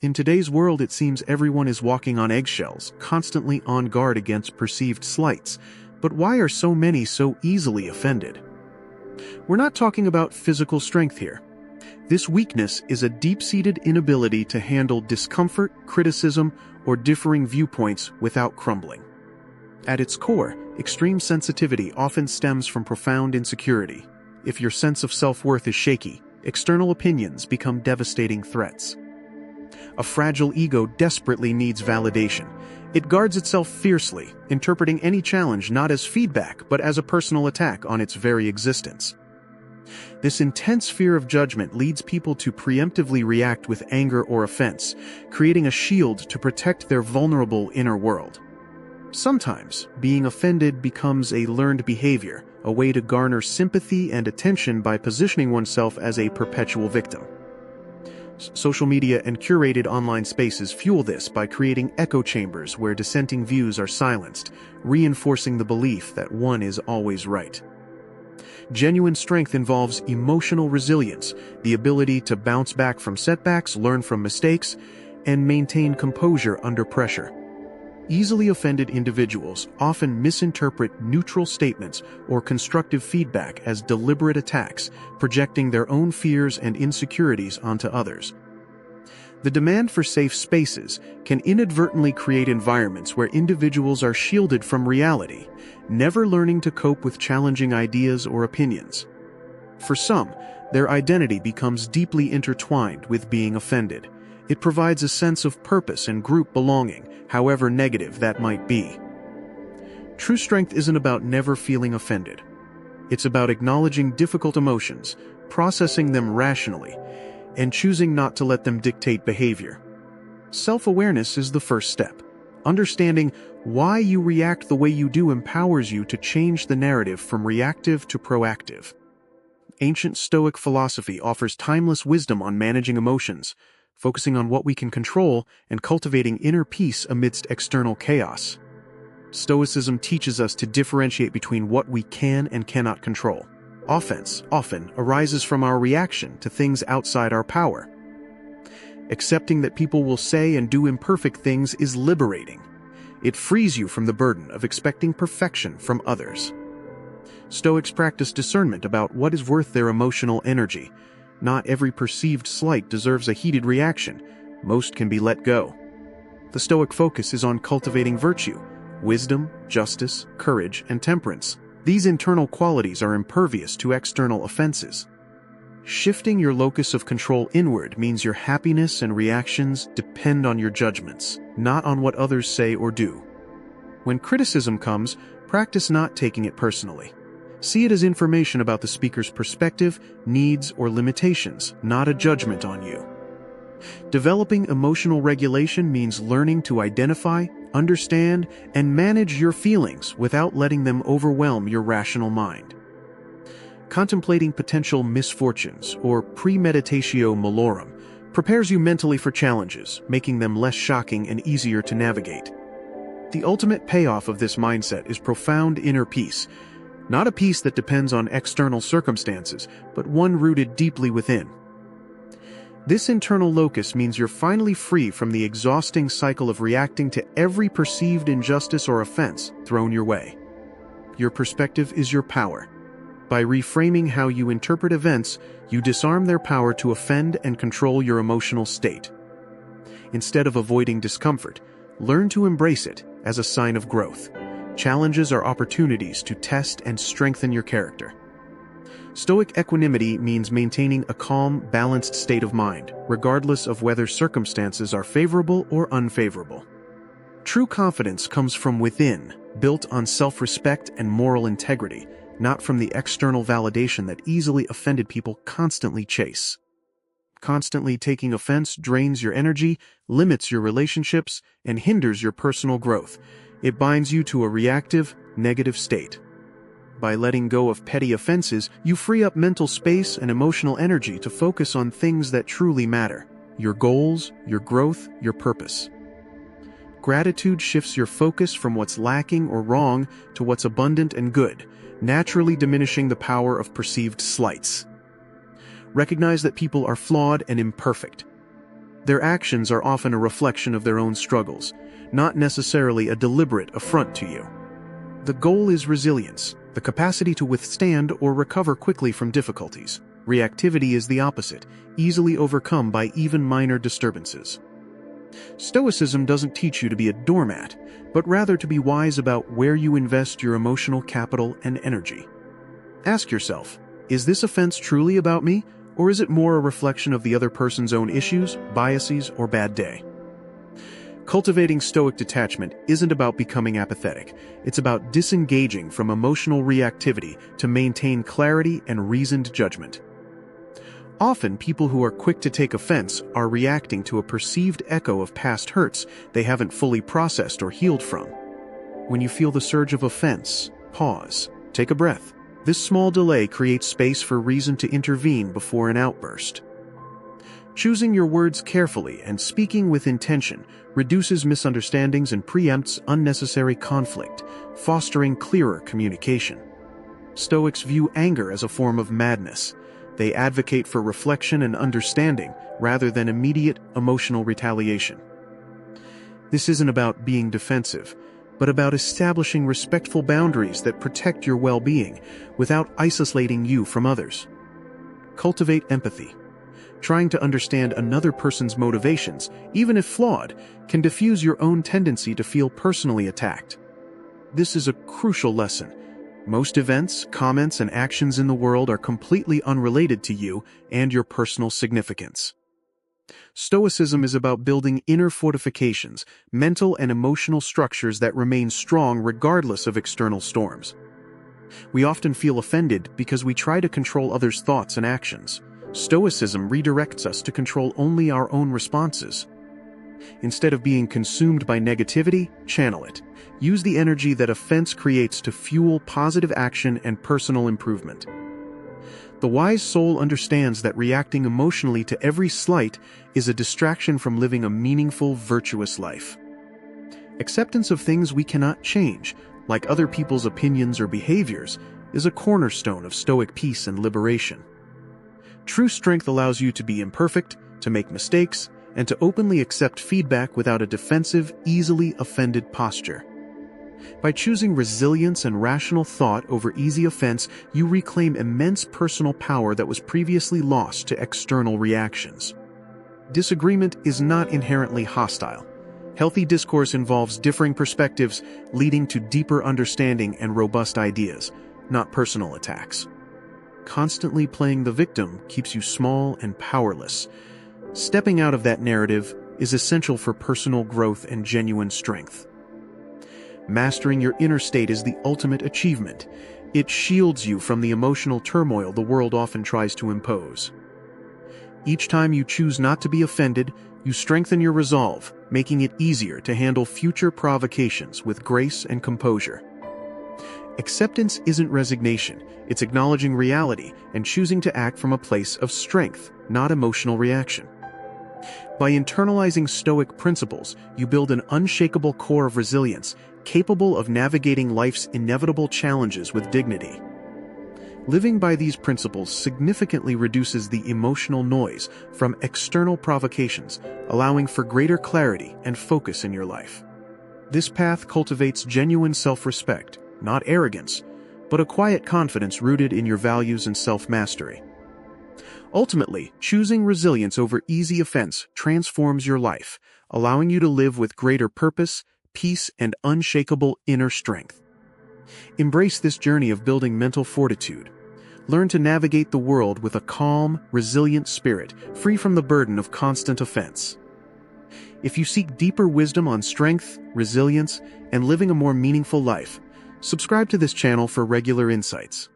In today's world, it seems everyone is walking on eggshells, constantly on guard against perceived slights. But why are so many so easily offended? We're not talking about physical strength here. This weakness is a deep-seated inability to handle discomfort, criticism, or differing viewpoints without crumbling. At its core, extreme sensitivity often stems from profound insecurity. If your sense of self-worth is shaky, external opinions become devastating threats. A fragile ego desperately needs validation. It guards itself fiercely, interpreting any challenge not as feedback but as a personal attack on its very existence. This intense fear of judgment leads people to preemptively react with anger or offense, creating a shield to protect their vulnerable inner world. Sometimes, being offended becomes a learned behavior, a way to garner sympathy and attention by positioning oneself as a perpetual victim. Social media and curated online spaces fuel this by creating echo chambers where dissenting views are silenced, reinforcing the belief that one is always right. Genuine strength involves emotional resilience, the ability to bounce back from setbacks, learn from mistakes, and maintain composure under pressure. Easily offended individuals often misinterpret neutral statements or constructive feedback as deliberate attacks, projecting their own fears and insecurities onto others. The demand for safe spaces can inadvertently create environments where individuals are shielded from reality, never learning to cope with challenging ideas or opinions. For some, their identity becomes deeply intertwined with being offended. It provides a sense of purpose and group belonging, however negative that might be. True strength isn't about never feeling offended. It's about acknowledging difficult emotions, processing them rationally, and choosing not to let them dictate behavior. Self-awareness is the first step. Understanding why you react the way you do empowers you to change the narrative from reactive to proactive. Ancient Stoic philosophy offers timeless wisdom on managing emotions, focusing on what we can control and cultivating inner peace amidst external chaos. Stoicism teaches us to differentiate between what we can and cannot control. Offense often arises from our reaction to things outside our power. Accepting that people will say and do imperfect things is liberating. It frees you from the burden of expecting perfection from others. Stoics practice discernment about what is worth their emotional energy. Not every perceived slight deserves a heated reaction. Most can be let go. The Stoic focus is on cultivating virtue, wisdom, justice, courage, and temperance. These internal qualities are impervious to external offenses. Shifting your locus of control inward means your happiness and reactions depend on your judgments, not on what others say or do. When criticism comes, practice not taking it personally. See it as information about the speaker's perspective, needs, or limitations, not a judgment on you. Developing emotional regulation means learning to identify, understand, and manage your feelings without letting them overwhelm your rational mind. Contemplating potential misfortunes, or premeditatio malorum, prepares you mentally for challenges, making them less shocking and easier to navigate. The ultimate payoff of this mindset is profound inner peace, not a peace that depends on external circumstances, but one rooted deeply within. This internal locus means you're finally free from the exhausting cycle of reacting to every perceived injustice or offense thrown your way. Your perspective is your power. By reframing how you interpret events, you disarm their power to offend and control your emotional state. Instead of avoiding discomfort, learn to embrace it as a sign of growth. Challenges are opportunities to test and strengthen your character. Stoic equanimity means maintaining a calm, balanced state of mind, regardless of whether circumstances are favorable or unfavorable. True confidence comes from within, built on self-respect and moral integrity, not from the external validation that easily offended people constantly chase. Constantly taking offense drains your energy, limits your relationships, and hinders your personal growth. It binds you to a reactive, negative state. By letting go of petty offenses, you free up mental space and emotional energy to focus on things that truly matter: your goals, your growth, your purpose. Gratitude shifts your focus from what's lacking or wrong to what's abundant and good, naturally diminishing the power of perceived slights. Recognize that people are flawed and imperfect. Their actions are often a reflection of their own struggles, not necessarily a deliberate affront to you. The goal is resilience, the capacity to withstand or recover quickly from difficulties. Reactivity is the opposite, easily overcome by even minor disturbances. Stoicism doesn't teach you to be a doormat, but rather to be wise about where you invest your emotional capital and energy. Ask yourself, is this offense truly about me, or is it more a reflection of the other person's own issues, biases, or bad day? Cultivating Stoic detachment isn't about becoming apathetic. It's about disengaging from emotional reactivity to maintain clarity and reasoned judgment. Often, people who are quick to take offense are reacting to a perceived echo of past hurts they haven't fully processed or healed from. When you feel the surge of offense, pause, take a breath. This small delay creates space for reason to intervene before an outburst. Choosing your words carefully and speaking with intention reduces misunderstandings and preempts unnecessary conflict, fostering clearer communication. Stoics view anger as a form of madness. They advocate for reflection and understanding rather than immediate emotional retaliation. This isn't about being defensive, but about establishing respectful boundaries that protect your well-being without isolating you from others. Cultivate empathy. Trying to understand another person's motivations, even if flawed, can diffuse your own tendency to feel personally attacked. This is a crucial lesson. Most events, comments, and actions in the world are completely unrelated to you and your personal significance. Stoicism is about building inner fortifications, mental and emotional structures that remain strong regardless of external storms. We often feel offended because we try to control others' thoughts and actions. Stoicism redirects us to control only our own responses. Instead of being consumed by negativity, channel it. Use the energy that offense creates to fuel positive action and personal improvement. The wise soul understands that reacting emotionally to every slight is a distraction from living a meaningful, virtuous life. Acceptance of things we cannot change, like other people's opinions or behaviors, is a cornerstone of Stoic peace and liberation. True strength allows you to be imperfect, to make mistakes, and to openly accept feedback without a defensive, easily offended posture. By choosing resilience and rational thought over easy offense, you reclaim immense personal power that was previously lost to external reactions. Disagreement is not inherently hostile. Healthy discourse involves differing perspectives, leading to deeper understanding and robust ideas, not personal attacks. Constantly playing the victim keeps you small and powerless. Stepping out of that narrative is essential for personal growth and genuine strength. Mastering your inner state is the ultimate achievement. It shields you from the emotional turmoil the world often tries to impose. Each time you choose not to be offended, you strengthen your resolve, making it easier to handle future provocations with grace and composure. Acceptance isn't resignation, it's acknowledging reality and choosing to act from a place of strength, not emotional reaction. By internalizing Stoic principles, you build an unshakable core of resilience, capable of navigating life's inevitable challenges with dignity. Living by these principles significantly reduces the emotional noise from external provocations, allowing for greater clarity and focus in your life. This path cultivates genuine self-respect, not arrogance, but a quiet confidence rooted in your values and self-mastery. Ultimately, choosing resilience over easy offense transforms your life, allowing you to live with greater purpose, peace, and unshakable inner strength. Embrace this journey of building mental fortitude. Learn to navigate the world with a calm, resilient spirit, free from the burden of constant offense. If you seek deeper wisdom on strength, resilience, and living a more meaningful life, subscribe to this channel for regular insights.